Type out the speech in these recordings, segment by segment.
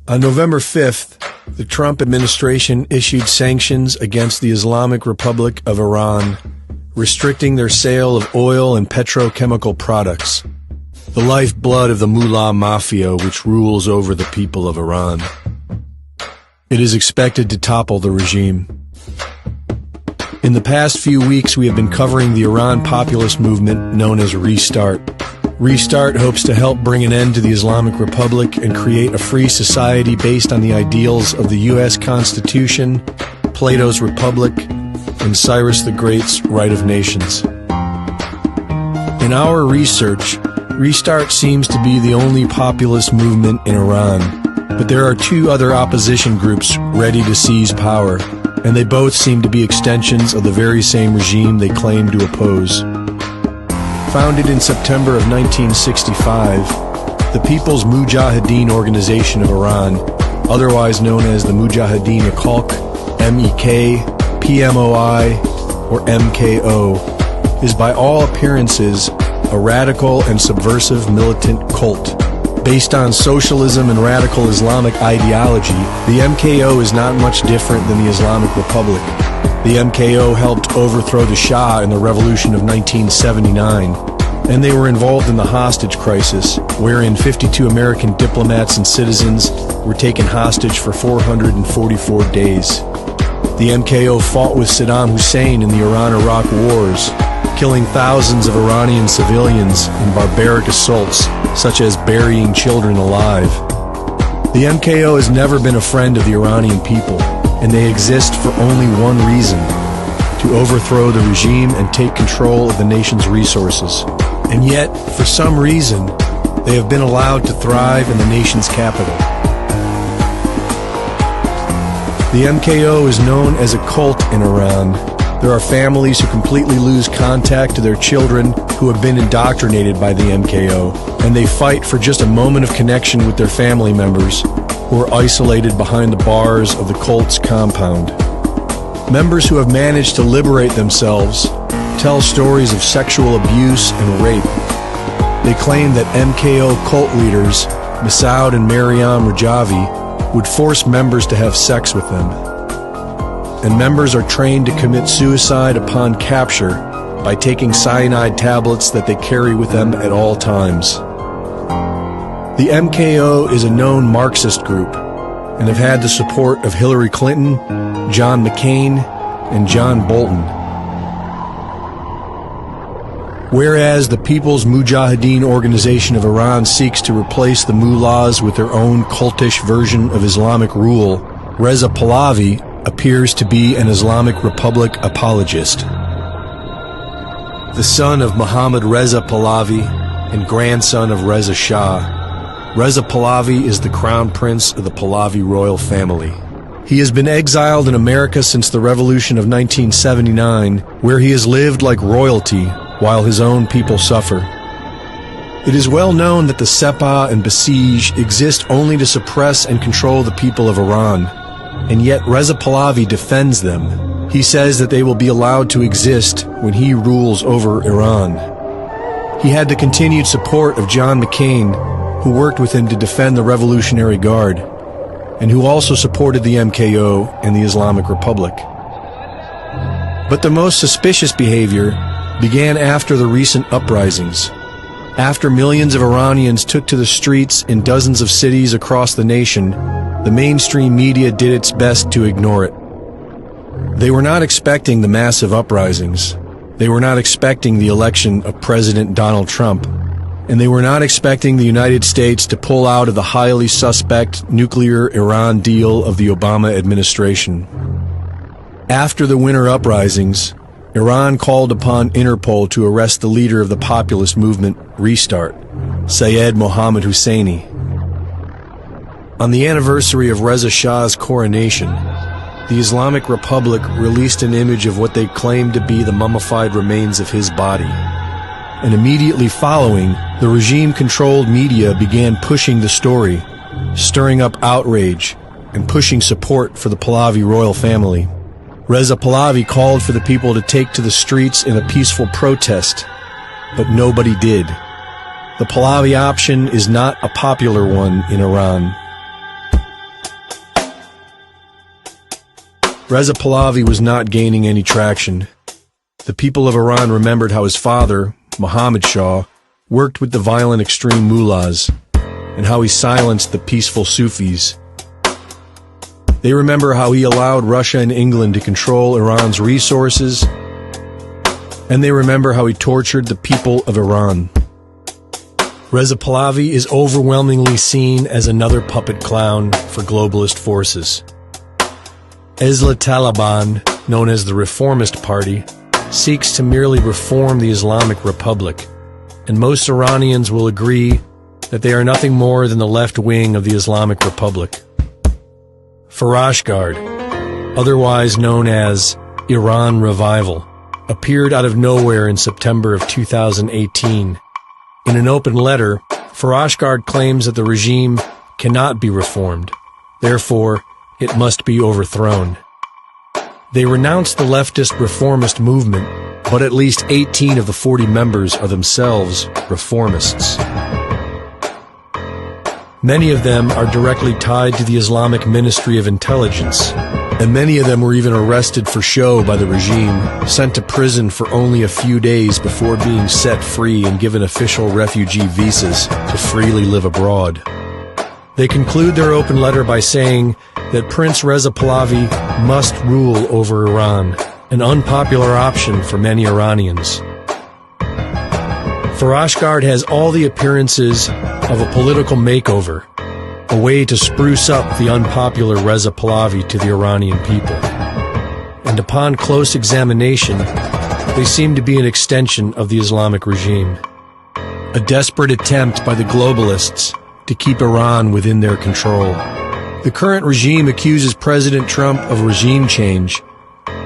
On November 5th, the Trump administration issued sanctions against the Islamic Republic of Iran, restricting their sale of oil and petrochemical products, the lifeblood of the mullah mafia which rules over the people of Iran. It is expected to topple the regime. In the past few weeks, we have been covering the Iran populist movement known as Restart. Restart hopes to help bring an end to the Islamic Republic and create a free society based on the ideals of the U.S. Constitution, Plato's Republic, and Cyrus the Great's Right of Nations. In our research, Restart seems to be the only populist movement in Iran, but there are two other opposition groups ready to seize power, and they both seem to be extensions of the very same regime they claim to oppose. Founded in September of 1965, the People's Mujahideen Organization of Iran, otherwise known as the Mujahideen MEK, PMOI, or MKO, is by all appearances a radical and subversive militant cult. Based on socialism and radical Islamic ideology, the MKO is not much different than the Islamic Republic. The MKO helped overthrow the Shah in the Revolution of 1979, and they were involved in the hostage crisis, wherein 52 American diplomats and citizens were taken hostage for 444 days. The MKO fought with Saddam Hussein in the Iran-Iraq wars, killing thousands of Iranian civilians in barbaric assaults, such as burying children alive. The MKO has never been a friend of the Iranian people, and they exist for only one reason: to overthrow the regime and take control of the nation's resources. And yet, for some reason, they have been allowed to thrive in the nation's capital. The MKO is known as a cult in Iran. There are families who completely lose contact to their children who have been indoctrinated by the MKO, and they fight for just a moment of connection with their family members who are isolated behind the bars of the cult's compound. Members who have managed to liberate themselves tell stories of sexual abuse and rape. They claim that MKO cult leaders, Masoud and Maryam Rajavi, would force members to have sex with them. And members are trained to commit suicide upon capture by taking cyanide tablets that they carry with them at all times. The MKO is a known Marxist group and have had the support of Hillary Clinton, John McCain, and John Bolton. Whereas the People's Mujahideen Organization of Iran seeks to replace the mullahs with their own cultish version of Islamic rule, Reza Pahlavi appears to be an Islamic Republic apologist. The son of Mohammad Reza Pahlavi and grandson of Reza Shah, Reza Pahlavi is the crown prince of the Pahlavi royal family. He has been exiled in America since the Revolution of 1979, where he has lived like royalty while his own people suffer. It is well known that the Sepah and Basij exist only to suppress and control the people of Iran, and yet Reza Pahlavi defends them. He says that they will be allowed to exist when he rules over Iran. He had the continued support of John McCain, who worked with him to defend the Revolutionary Guard, and who also supported the MKO and the Islamic Republic. But the most suspicious behavior began after the recent uprisings, after millions of Iranians took to the streets in dozens of cities across the nation. The mainstream media did its best to ignore it. They were not expecting the massive uprisings. They were not expecting the election of President Donald Trump. And they were not expecting the United States to pull out of the highly suspect nuclear Iran deal of the Obama administration. After the winter uprisings, Iran called upon Interpol to arrest the leader of the populist movement, Restart, Sayed Mohammad Husseini. On the anniversary of Reza Shah's coronation, the Islamic Republic released an image of what they claimed to be the mummified remains of his body. And immediately following, the regime-controlled media began pushing the story, stirring up outrage, and pushing support for the Pahlavi royal family. Reza Pahlavi called for the people to take to the streets in a peaceful protest, but nobody did. The Pahlavi option is not a popular one in Iran. Reza Pahlavi was not gaining any traction. The people of Iran remembered how his father, Mohammad Shah, worked with the violent extreme mullahs, and how he silenced the peaceful Sufis. They remember how he allowed Russia and England to control Iran's resources, and they remember how he tortured the people of Iran. Reza Pahlavi is overwhelmingly seen as another puppet clown for globalist forces. Islah Taliban, known as the Reformist Party, seeks to merely reform the Islamic Republic, and most Iranians will agree that they are nothing more than the left wing of the Islamic Republic. Farashgard, otherwise known as Iran Revival, appeared out of nowhere in September of 2018. In an open letter, Farashgard claims that the regime cannot be reformed, therefore it must be overthrown. They renounce the leftist reformist movement, but at least 18 of the 40 members are themselves reformists. Many of them are directly tied to the Islamic Ministry of Intelligence, and many of them were even arrested for show by the regime, sent to prison for only a few days before being set free and given official refugee visas to freely live abroad. They conclude their open letter by saying that Prince Reza Pahlavi must rule over Iran, an unpopular option for many Iranians. Farashgard has all the appearances of a political makeover, a way to spruce up the unpopular Reza Pahlavi to the Iranian people. And upon close examination, they seem to be an extension of the Islamic regime. A desperate attempt by the globalists to keep Iran within their control. The current regime accuses President Trump of regime change,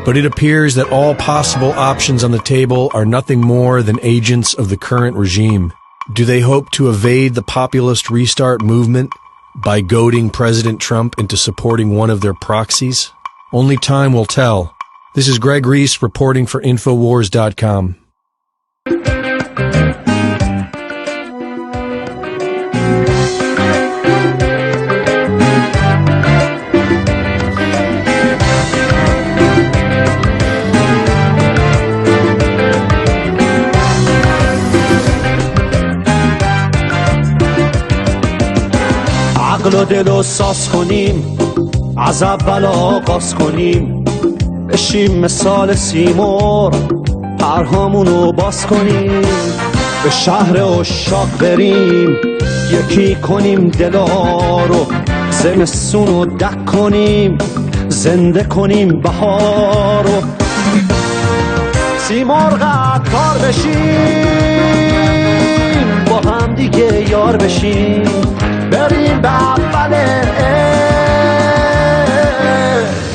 but it appears that all possible options on the table are nothing more than agents of the current regime. Do they hope to evade the populist restart movement by goading President Trump into supporting one of their proxies? Only time will tell. This is Greg Reese reporting for Infowars.com. عقل و دل و ساز کنیم از اول آغاز کنیم بشیم مثال سیمور پرهامونو باز کنیم به شهر عشاق بریم یکی کنیم دلارو زمستونو دک کنیم زنده کنیم بهارو سیمور قطار بشیم با هم دیگه یار بشیم بریم به اول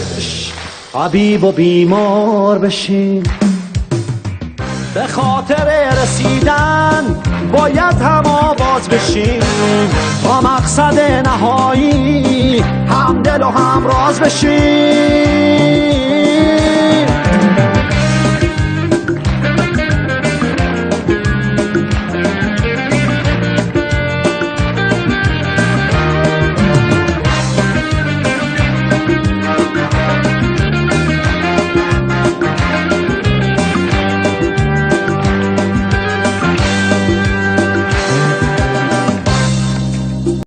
عشق حبیب و بیمار بشیم به خاطر رسیدن باید هم آواز بشیم تا مقصد نهایی هم دل و هم راز بشیم